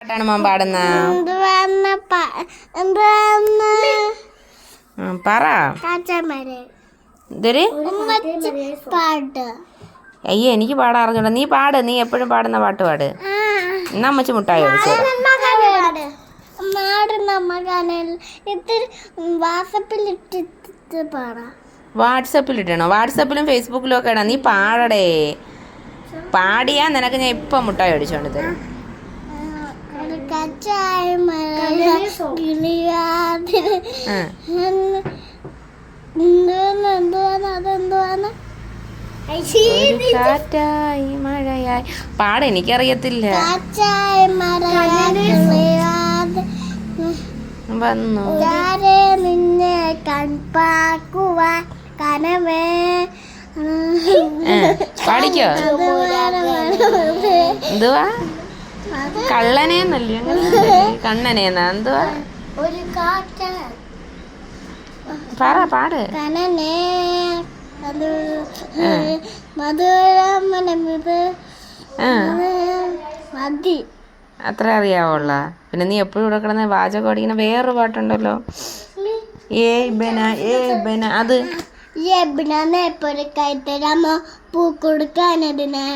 പാട്ടാണ് മോൻ പാടുന്ന? പറ. ഇതൊരു അയ്യോ എനിക്ക് പാടാൻ അറിഞ്ഞൂടാ. നീ പാട്, നീ എപ്പോഴും പാടുന്ന പാട്ട് പാട്. എന്നാ അമ്മച്ചി മുട്ടായി ഒഴിച്ചു. വാട്സപ്പിലിട്ടണോ? വാട്സപ്പിലും ഫേസ്ബുക്കിലും ഒക്കെ ഇടാം. നീ പാടടേ. പാടിയാ നിനക്ക് ഞാൻ ഇപ്പം മുട്ടായി അടിച്ചോണ്ട് തരും. കാറ്റായി മഴയായി പാട. എനിക്കറിയത്തില്ല. വന്നു നിന്നെ കൺപാക്കുവാൻ കനവേ പാടിക്കോ. എന്തുവാ? കള്ളനേന്നല്ലേ? കണ്ണനേന്നാ? എന്തുവാ? ഒരു കാറ്റ പറ, പാട്. കനനേ മധുരമനമിത് മതി. അത്ര അറിയാവുള്ള. പിന്നെ നീ എപ്പോഴും ഇവിടെ കിടന്ന് വാചകം അടിക്കുന്ന വേറൊരു പാട്ടുണ്ടല്ലോ, അത് എപ്പോഴും കൈത്തരാമോ പൂ കൊടുക്കാനതിനെ